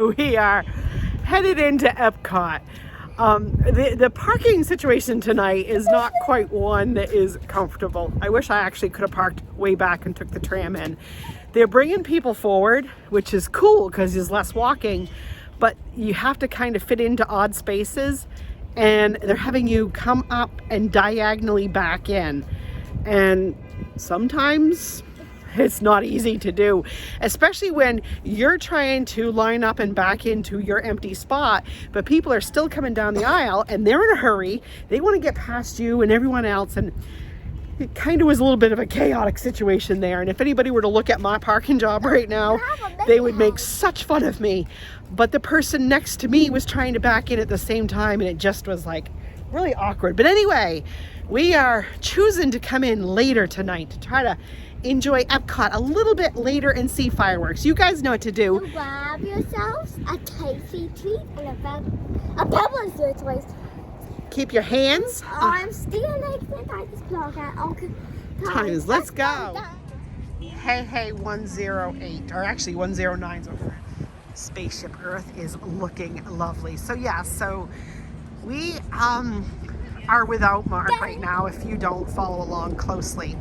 We are headed into Epcot. The parking situation tonight is not quite one that is comfortable. I wish I actually could have parked way back and took the tram in. They're bringing people forward, which is cool because there's less walking, but you have to kind of fit into odd spaces, and they're having you come up and diagonally back in. And sometimes it's not easy to do, especially when you're trying to line up and back into your empty spot, but people are still coming down the aisle and they're in a hurry. They want to get past you and everyone else, and it kind of was a little bit of a chaotic situation there. And if anybody were to look at my parking job right now, they would make such fun of me. But the person next to me was trying to back in at the same time, and it just was like really awkward. But anyway, we are choosing to come in later tonight to try to enjoy Epcot a little bit later and see fireworks. You guys know what to do. You grab yourselves a Casey treat and a pebble twist. Keep your hands. I'm still like this clock at times. Let's go. Hey 108, or actually 109's over. Spaceship Earth is looking lovely. So yeah, so we are without Mark right now. If you don't follow along closely,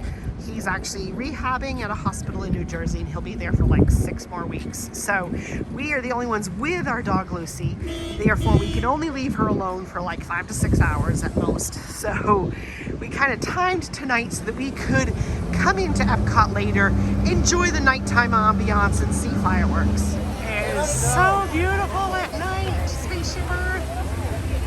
he's actually rehabbing at a hospital in New Jersey, and he'll be there for like 6 more weeks. So we are the only ones with our dog Lucy. Therefore, we can only leave her alone for like 5 to 6 hours at most. So we kind of timed tonight so that we could come into Epcot later, enjoy the nighttime ambiance, and see fireworks. It is so beautiful at night, Spaceship Earth.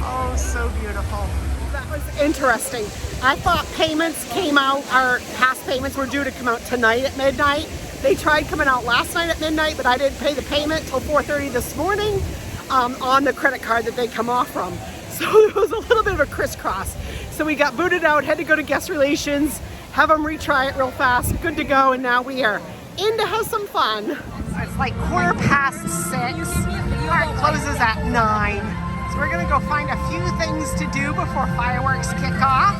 Oh, so beautiful. That was interesting. I thought payments came out, our past payments were due to come out tonight at midnight. They tried coming out last night at midnight, but I didn't pay the payment till 4:30 this morning on the credit card that they come off from. So it was a little bit of a crisscross. So we got booted out, had to go to guest relations, have them retry it real fast, good to go, and now we are in to have some fun. It's like 6:15. Park closes at 9. So we're gonna go find a few things to do before fireworks kick off.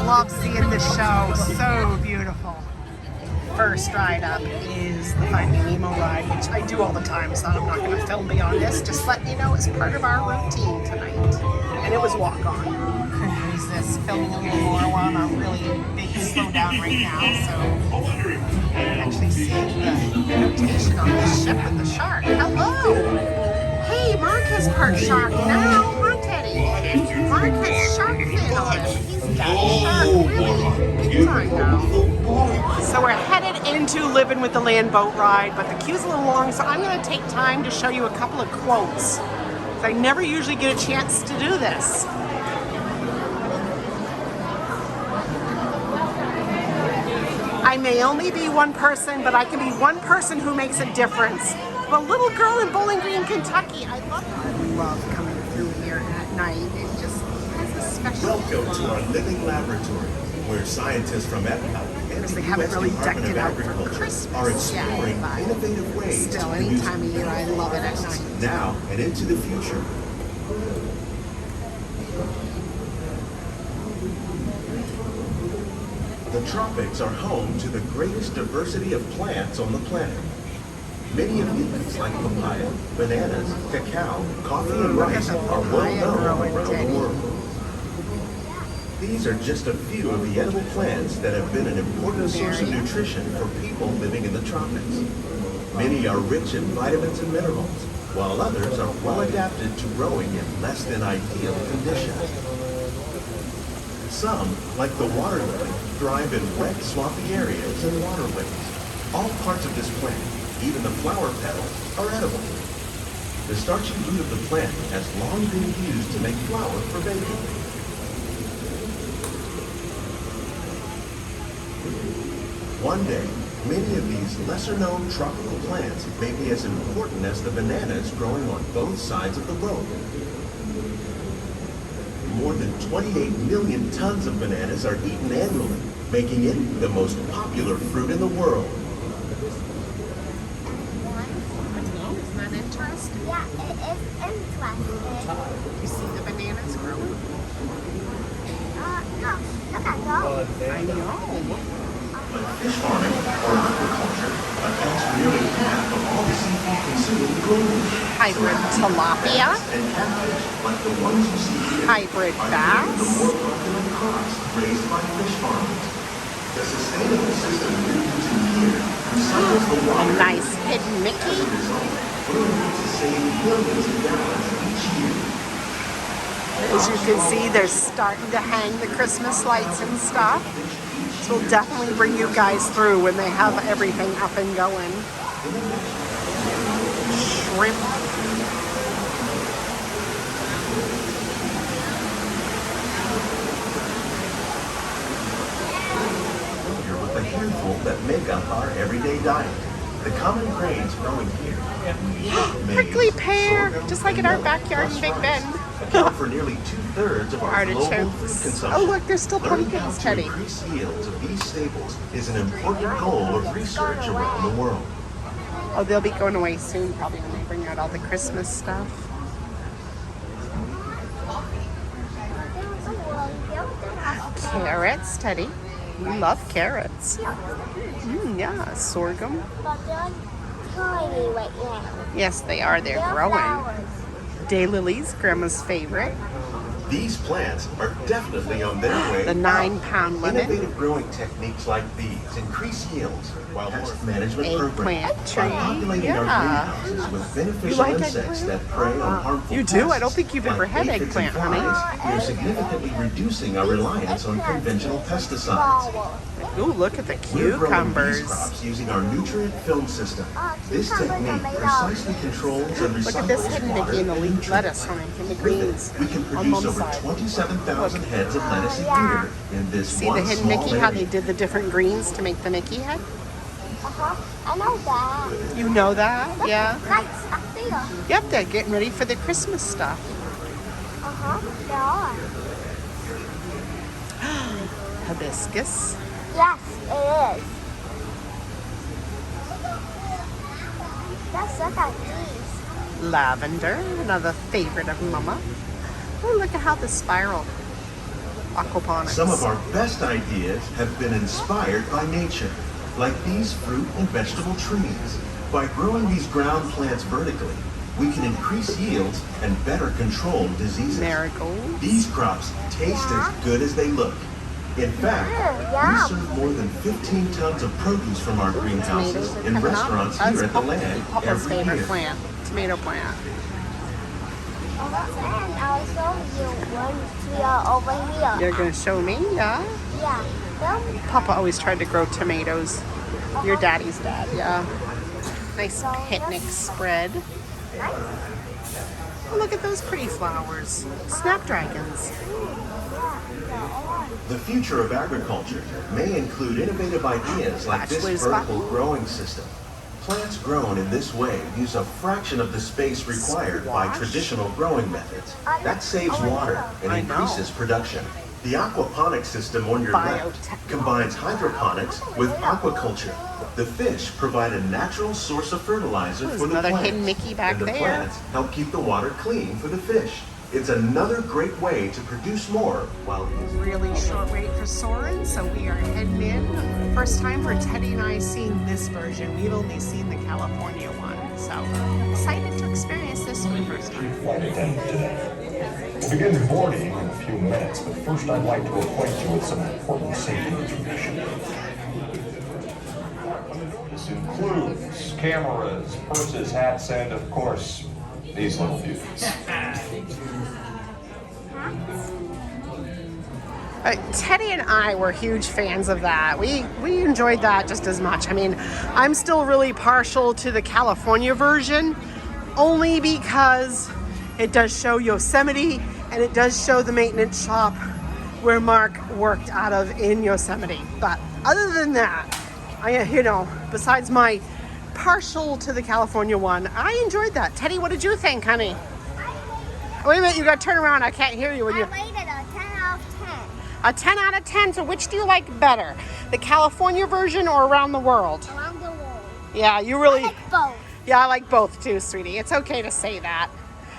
Love seeing this show, so beautiful. First ride up is the Finding Nemo ride, which I do all the time, so I'm not gonna film beyond this. Just let you know it's part of our routine tonight. And it was walk on. Couldn't resist filming a little more while I'm on a really big slowdown right now, so you can actually see the notation on this ship with the shark. Hello! Hey, Mark has part shark now, huh, Teddy? Mark has shark fin on him. He's got shark really big time now. So we're headed into Living with the Land boat ride, but the queue's a little long, so I'm going to take time to show you a couple of quotes. I never usually get a chance to do this. I may only be one person, but I can be one person who makes a difference. A little girl in Bowling Green, Kentucky. I love coming through here at night. It just has a special Welcome to our living laboratory, where scientists from Epcot and the haven't U.S. really Department decked of it out for Agriculture Christmas are exploring yet, innovative ways still, to any produce time of year, I love it at night. now and into the future. The tropics are home to the greatest diversity of plants on the planet. Many of these, like papaya, bananas, cacao, coffee, and rice, are well known around the world. These are just a few of the edible plants that have been an important source of nutrition for people living in the tropics. Many are rich in vitamins and minerals, while others are well adapted to growing in less than ideal conditions. Some, like the water lily, thrive in wet, swampy areas and waterways. All parts of this plant, even the flower petals, are edible. The starchy root of the plant has long been used to make flour for baking. One day, many of these lesser-known tropical plants may be as important as the bananas growing on both sides of the boat. More than 28 million tons of bananas are eaten annually, making it the most popular fruit in the world. Isn't that interesting? Yeah, it is interesting. You see the bananas growing? No, look at those. I know. But fish farming, or aquaculture, accounts for nearly half of all the seafood consumed globally. Hybrid tilapia, And catfish, like the ones you see here, hybrid are bass. the more popular crops raised by fish farmers. The sustainable system we're using here recycles the water. A nice hidden Mickey. As a result, we're able to save millions of gallons each year. As you can see, they're starting to hang the Christmas lights and stuff. So we'll definitely bring you guys through when they have everything up and going. Shrimp. Here with a handful that make up our everyday diet. The common grains growing here. Prickly pear, just like in our backyard in Big Bend. Account for nearly 2/3 of our global food Artichokes. consumption. Oh look, there's still Learning how pumpkins, to Teddy. increase yields of these staples is an important goal of research around the world. Oh, they'll be going away soon, probably when they bring out all the Christmas stuff. Carrots, Teddy. You love carrots. Yeah, sorghum. But they're tiny right now. Yes, they are. They're They're growing. flowers. Daylilies, Grandma's favorite. These plants are definitely on their way. The 9-pound lemon. Innovative growing techniques like these increase yields while pest management Eggplant programs tree. by populating our Yeah. greenhouses with beneficial like insects eggplant? that prey on harmful You do? I pests don't think you've ever like had aphids eggplant, and honey. flies. We're significantly reducing our reliance on conventional pesticides. Flowers. Ooh, look at the We're growing these cucumbers. crops using our nutrient film system. This Cucumbers are technique made of- precisely controls and Look at this recycles hidden water Mickey and the and leaf nutrients. lettuce, honey, and the greens We can on produce Mom's over side. 27,000 heads of lettuce a yeah. year in this See one the hidden small Mickey, how area. they did the different greens to make the Mickey head? I know that. You know that? Yeah. Lights up there. Yep, they're getting ready for the Christmas stuff. They are. Hibiscus. Yes, it is. Let's look at these. Lavender, another favorite of Mama. Oh, look at how the spiral aquaponics. Some of our best ideas have been inspired by nature, like these fruit and vegetable trees. By growing these ground plants vertically, we can increase yields and better control diseases. Marigolds. These crops taste as good as they look. In fact, yeah. we serve more than 15 tons of produce from our greenhouses Tomatoes are in coming up. restaurants That's here at the land Papa's every favorite year. plant. Tomato plant. And I'll show you once we are over here. You're gonna show me, yeah? Yeah. Them. Papa always tried to grow tomatoes. Your daddy's dad, yeah. Nice picnic spread. Nice. Oh, look at those pretty flowers. Snapdragons. The future of agriculture may include innovative ideas like this Bachelor's vertical button. growing system. Plants grown in this way use a fraction of the space required by Squash. traditional growing methods. That saves water and I know. increases production. The aquaponics system on your left Biotechnology. combines hydroponics with aquaculture. The fish provide a natural source of fertilizer There's for the another plants, hidden Mickey back and the there. plants help keep the water clean for the fish. It's another great way to produce more while Really short wait for Soren, so we are heading in. First time for Teddy and I seeing this version. We've only seen the California one, so excited to experience this for the first time. Flight attendant today. We'll begin boarding in a few minutes, but first I'd like to acquaint you with some important safety information. This includes cameras, purses, hats, and of course, these little beauties. Teddy and I were huge fans of that. We enjoyed that just as much. I mean, I'm still really partial to the California version, only because it does show Yosemite and it does show the maintenance shop where Mark worked out of in Yosemite. But other than that, besides my partial to the California one, I enjoyed that. Teddy, what did you think, honey? Wait a minute, you gotta turn around. I can't hear you when you. I rated a 10 out of 10. A 10 out of 10. So which do you like better? The California version or around the world? Around the world. Yeah, you really. I like both. Yeah, I like both too, sweetie. It's okay to say that.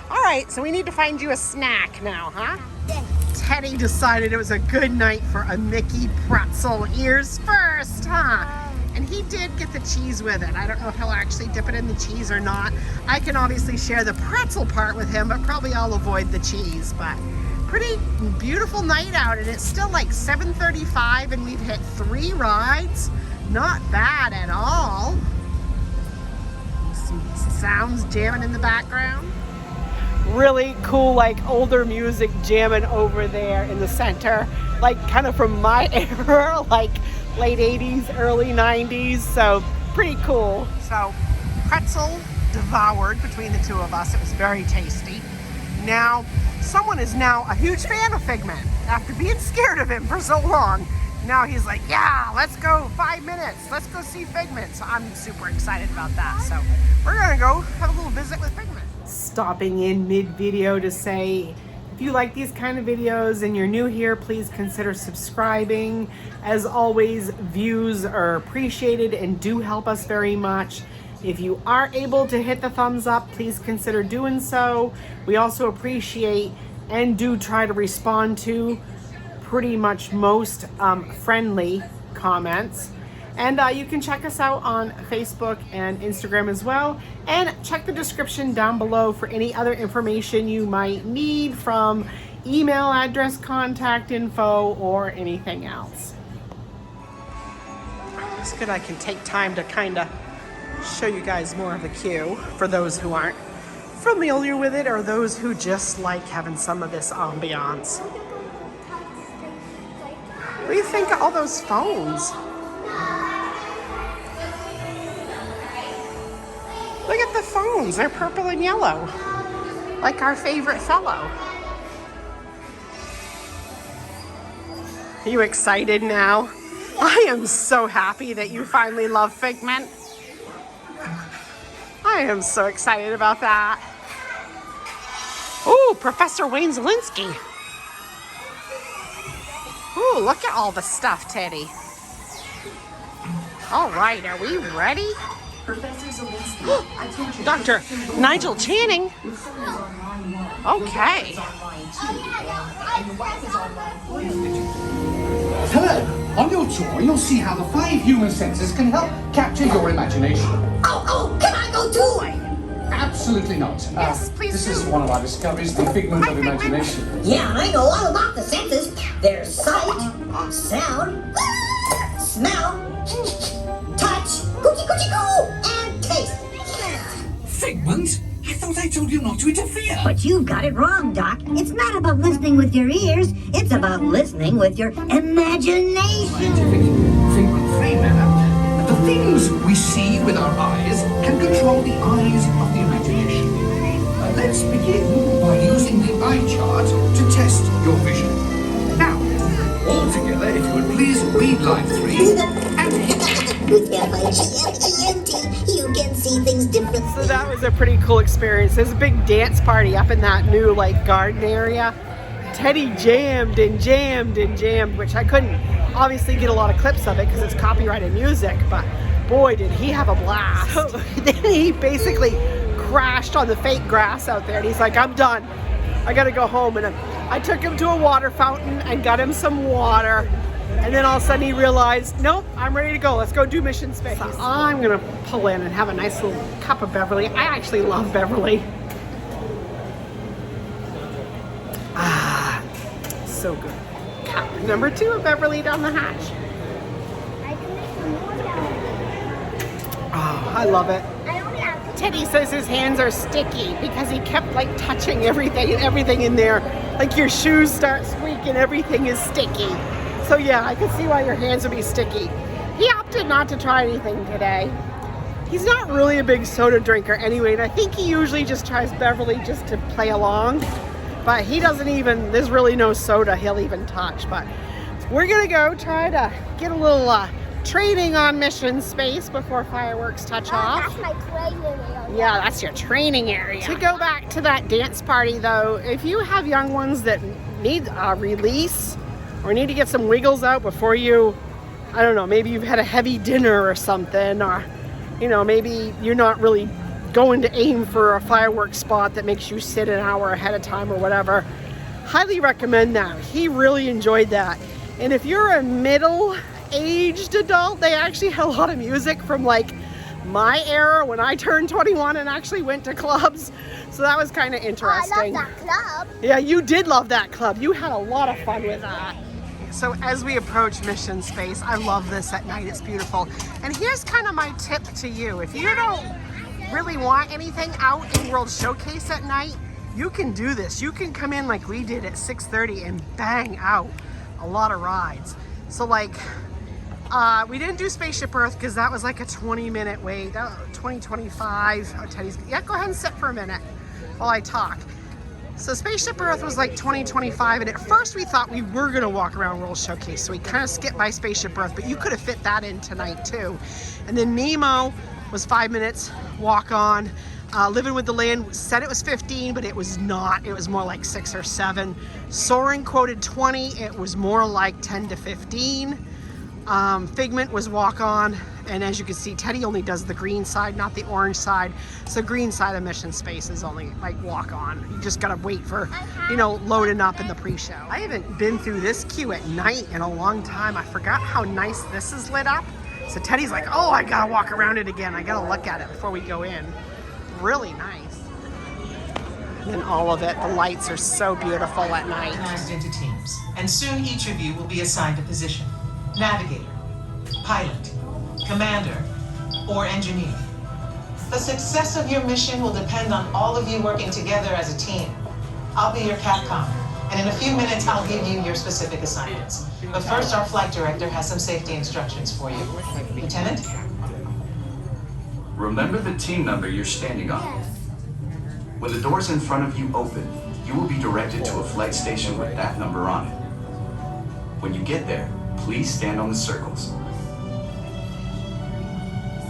All right, so we need to find you a snack now, huh? This. Teddy decided it was a good night for a Mickey pretzel. Ears first, huh? And he did get the cheese with it. I don't know if he'll actually dip it in the cheese or not. I can obviously share the pretzel part with him, but probably I'll avoid the cheese. But pretty beautiful night out, and it's still like 7:35 and we've hit 3 rides. Not bad at all. Some sounds jamming in the background. Really cool, like older music jamming over there in the center, like kind of from my era, like late 80s, early 90s. So pretty cool. So pretzel devoured between the two of us. It was very tasty. Now someone is now a huge fan of Figment after being scared of him for so long. Now he's like, yeah, let's go 5 minutes. Let's go see Figment. So I'm super excited about that. So we're gonna go have a little visit with Figment. Stopping in mid-video to say, if you like these kind of videos and you're new here, please consider subscribing. As always, views are appreciated and do help us very much. If you are able to hit the thumbs up, please consider doing so. We also appreciate and do try to respond to pretty much most friendly comments. And you can check us out on Facebook and Instagram as well. And check the description down below for any other information you might need, from email address, contact info, or anything else. It's good I can take time to kind of show you guys more of the queue for those who aren't familiar with it, or those who just like having some of this ambiance. What do you think of all those phones? Look at the phones, they're purple and yellow, like our favorite fellow. Are you excited now? I am so happy that you finally love Figment. I am so excited about that. Ooh, Professor Wayne Zielinski. Ooh, look at all the stuff, Teddy. All right, are we ready? Professor Zielinski, I told you. Dr. Nigel Channing. Okay. Hello. On your tour, you'll see how the 5 human senses can help capture your imagination. Oh, can I go too? Absolutely not. Yes, please This do. is one of our discoveries, the figment of imagination. Yeah, I know all about the senses. There's sight, sound, smell, touch, coochie coochie coo, and taste. Figment? I thought I told you not to interfere. But you've got it wrong, Doc. It's not about listening with your ears. It's about listening with your imagination. Scientific, figment-free manner. The things we see with our eyes can control the eyes of the imagination. Let's begin by using the eye chart to test your vision. Now, all together, if you would please read line 3 and hit. With F-I-G-M-E-N-T, you can see things differently. So that was a pretty cool experience. There's a big dance party up in that new like garden area. Teddy jammed and jammed and jammed, which I couldn't obviously get a lot of clips of it because it's copyrighted music, but boy did he have a blast. So then he basically crashed on the fake grass out there and he's like, I'm done. I gotta go home. And I took him to a water fountain and got him some water. And then all of a sudden he realized, nope, I'm ready to go. Let's go do Mission Space. So I'm gonna pull in and have a nice little cup of Beverly. I actually love Beverly. Ah, so good. Cup number 2 of Beverly down the hatch. I can make some more down. Oh, I love it. I only have to. Teddy says his hands are sticky because he kept like touching everything in there. Like your shoes start squeaking, everything is sticky. So yeah, I can see why your hands would be sticky. He opted not to try anything today. He's not really a big soda drinker anyway, and I think he usually just tries Beverly just to play along. But he doesn't even, there's really no soda he'll even touch. But we're gonna go try to get a little training on Mission Space before fireworks touch off. That's my training area. Yeah, that's your training area. To go back to that dance party though, if you have young ones that need a release or need to get some wiggles out before you, I don't know, maybe you've had a heavy dinner or something, or, you know, maybe you're not really going to aim for a fireworks spot that makes you sit an hour ahead of time or whatever. Highly recommend that. He really enjoyed that. And if you're a middle-aged adult, they actually had a lot of music from like my era when I turned 21 and actually went to clubs. So that was kind of interesting. I love that club. Yeah, you did love that club. You had a lot of fun with that. So as we approach Mission Space, I love this at night. It's beautiful. And here's kind of my tip to you. If you don't really want anything out in World Showcase at night, you can do this. You can come in like we did at 6:30 and bang out a lot of rides. So like, we didn't do Spaceship Earth because that was like a 20-minute wait, 20-25. Oh, Teddy's, yeah, go ahead and sit for a minute while I talk. So Spaceship Earth was like 20-25, and at first we thought we were gonna walk around World Showcase, so we kind of skipped by Spaceship Earth, but you could have fit that in tonight too. And then Nemo was 5 minutes walk on. Living with the Land said it was 15, but it was not. It was more like 6 or 7. Soaring quoted 20. It was more like 10 to 15. Figment was walk on, and as you can see, Teddy only does the green side, not the orange side. So green side of Mission Space is only like walk on. You just gotta wait for, you know, loading up in the pre-show. I haven't been through this queue at night in a long time. I forgot how nice this is lit up. So Teddy's like, oh, I gotta walk around it again. I gotta look at it before we go in. Really nice. And then all of it, the lights are so beautiful at night. Organized into teams, and soon each of you will be assigned a position. Navigator, pilot, commander, or engineer. The success of your mission will depend on all of you working together as a team. I'll be your Capcom, and in a few minutes I'll give you your specific assignments. But first, our flight director has some safety instructions for you. Lieutenant? Remember the team number you're standing on. When the doors in front of you open, you will be directed to a flight station with that number on it. When you get there, please stand on the circles.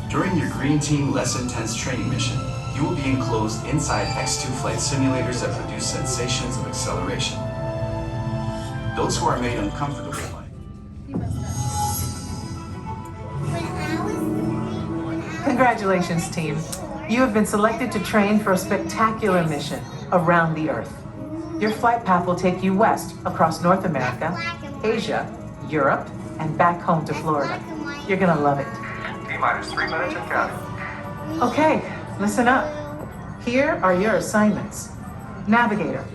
During your Green Team Less Intense training mission, you will be enclosed inside X2 flight simulators that produce sensations of acceleration. Those who are made uncomfortable by Congratulations, team. You have been selected to train for a spectacular mission around the Earth. Your flight path will take you west across North America, Asia, Europe, and back home to Florida. You're gonna love it. T-minus 3 minutes and counting. Okay, listen up. Here are your assignments. Navigator,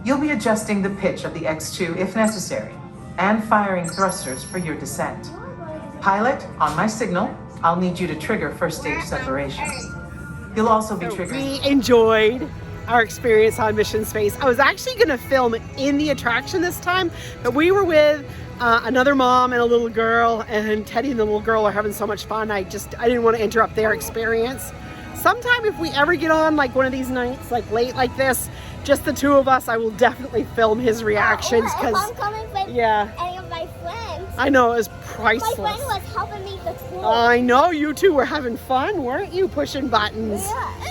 you'll be adjusting the pitch of the X2 if necessary, and firing thrusters for your descent. Pilot, on my signal, I'll need you to trigger first stage separation. You'll also be triggering. We enjoyed our experience on Mission Space. I was actually gonna film in the attraction this time, but we were with another mom and a little girl, and Teddy and the little girl are having so much fun. I didn't want to interrupt their experience. Sometime if we ever get on like one of these nights, like late like this, just the two of us, I will definitely film his reactions, because if I'm coming with any of my friends. I know, it was priceless. My friend was helping me control. I know, you two were having fun, weren't you, pushing buttons?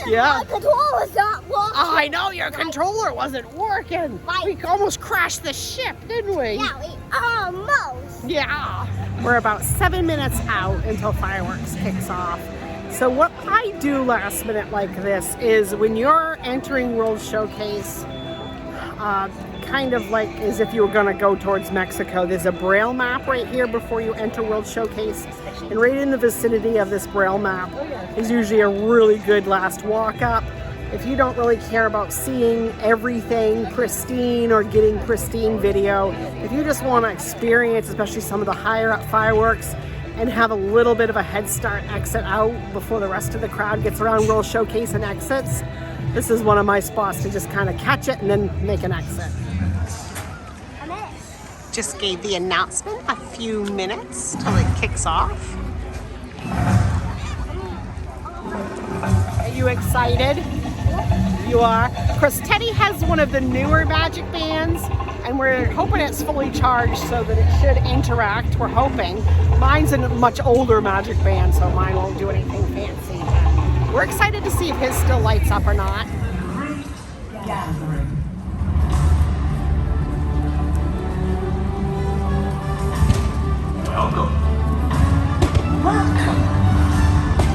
Yeah. My controller was not working. I know, your controller wasn't working. We almost crashed the ship, didn't we? Yeah, we almost. Yeah. We're about 7 minutes out until fireworks kicks off. So what I do last minute like this is when you're entering World Showcase, kind of like as if you were gonna go towards Mexico, there's a Braille map right here before you enter World Showcase. And right in the vicinity of this Braille map is usually a really good last walk up. If you don't really care about seeing everything pristine or getting pristine video, if you just want to experience, especially some of the higher up fireworks, and have a little bit of a head start exit out before the rest of the crowd gets around World Showcase and exits, this is one of my spots to just kind of catch it and then make an exit. Just gave the announcement a few minutes till it kicks off. Are you excited? You are? Of course, Teddy has one of the newer Magic Bands, and we're hoping it's fully charged so that it should interact. We're hoping. Mine's a much older Magic Band, so mine won't do anything fancy. But we're excited to see if his still lights up or not. Welcome.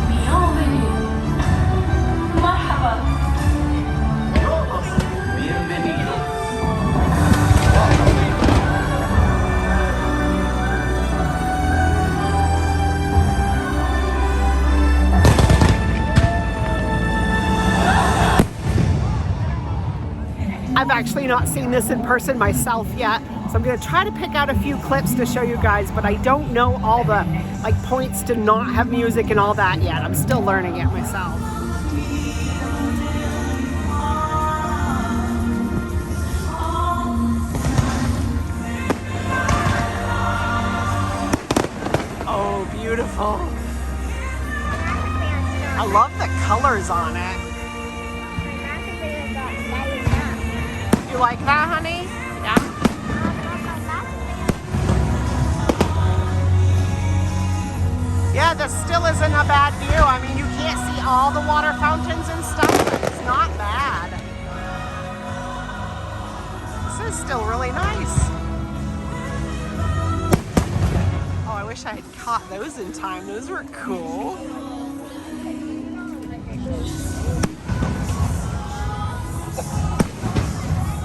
Bienvenue. Marhaba. Bienvenido. I've actually not seen this in person myself yet. So I'm gonna try to pick out a few clips to show you guys, but I don't know all the like points to not have music and all that yet. I'm still learning it myself. Oh, beautiful. I love the colors on it. You like that, honey? Yeah. Yeah, this still isn't a bad view. I mean, you can't see all the water fountains and stuff, but it's not bad. This is still really nice. Oh, I wish I had caught those in time. Those were cool.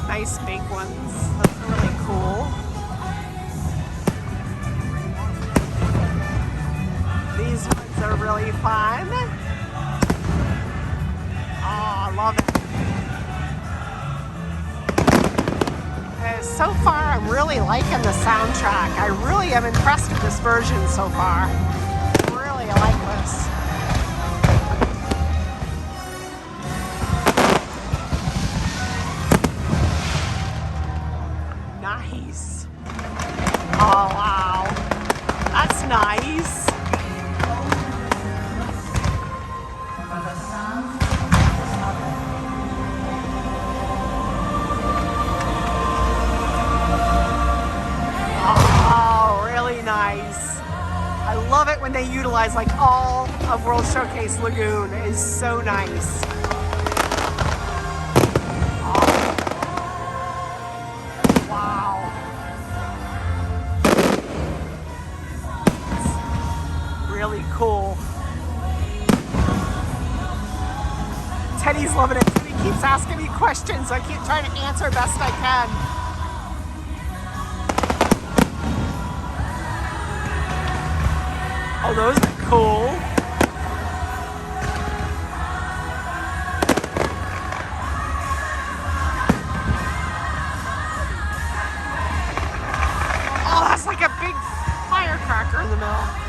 Nice big ones. That's really cool. These ones are really fun. Oh, I love it. So far, I'm really liking the soundtrack. I really am impressed with this version so far. Really, I like this. Nice. Oh, wow. That's nice. Oh, really nice. I love it when they utilize like all of World Showcase Lagoon. It is so nice. Really cool. Teddy's loving it. He keeps asking me questions, so I keep trying to answer best I can. Oh, those are cool. Oh, that's like a big firecracker in the middle.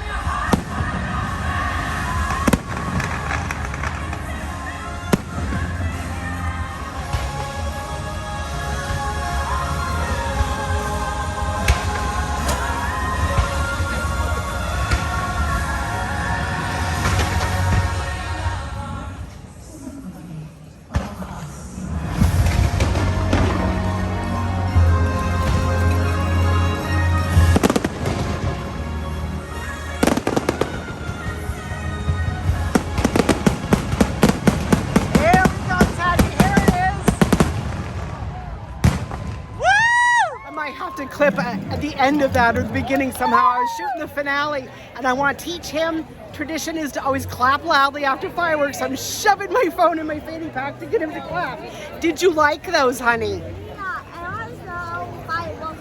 Clip at the end of that or the beginning somehow. I was shooting the finale and I want to teach him. Tradition is to always clap loudly after fireworks. I'm shoving my phone in my fanny pack to get him to clap. Did you like those, honey? Yeah, and also fireworks.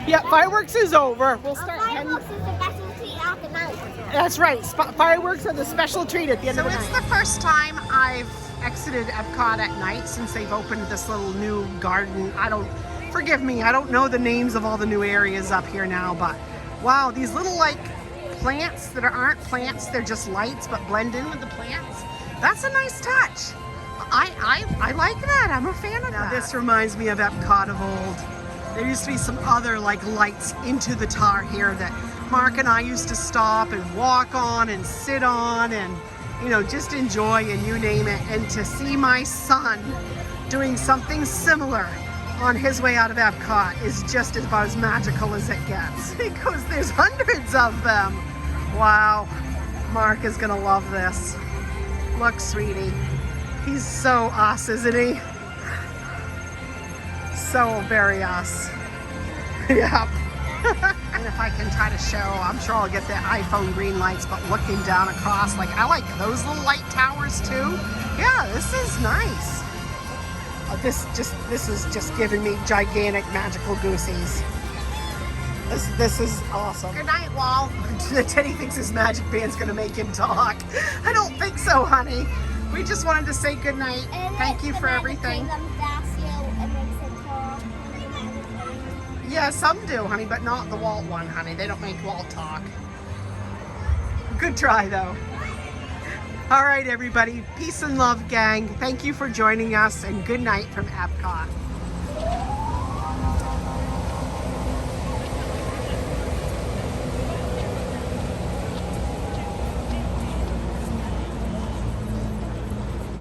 Yeah, fireworks is over. We'll start. Fireworks is the special treat after night. That's right. Fireworks are the special treat at the end of the night. So it's the first time I've exited Epcot at night since they've opened this little new garden. Forgive me, I don't know the names of all the new areas up here now, but wow, these little like plants that aren't plants, they're just lights but blend in with the plants. That's a nice touch. I like that. I'm a fan of that. This reminds me of Epcot of old. There used to be some other like lights into the tar here that Mark and I used to stop and walk on and sit on and, you know, just enjoy and you name it. And to see my son doing something similar on his way out of Epcot is just about as magical as it gets because there's hundreds of them. Wow, Mark is gonna love this. Look, sweetie, he's so us, isn't he? So very us. Yep. And if I can try to show, I'm sure I'll get the iPhone green lights, but looking down across, like I like those little light towers too. Yeah, this is nice. This is just giving me gigantic magical goosies. This is awesome. Good night, Wall. Teddy thinks his magic band's gonna make him talk. I don't think so, honey. We just wanted to say good night. Thank you for everything. Yeah, some do, honey, but not the Walt one, honey. They don't make Walt talk. Good try, though. All right, everybody. Peace and love, gang. Thank you for joining us, and good night from Epcot.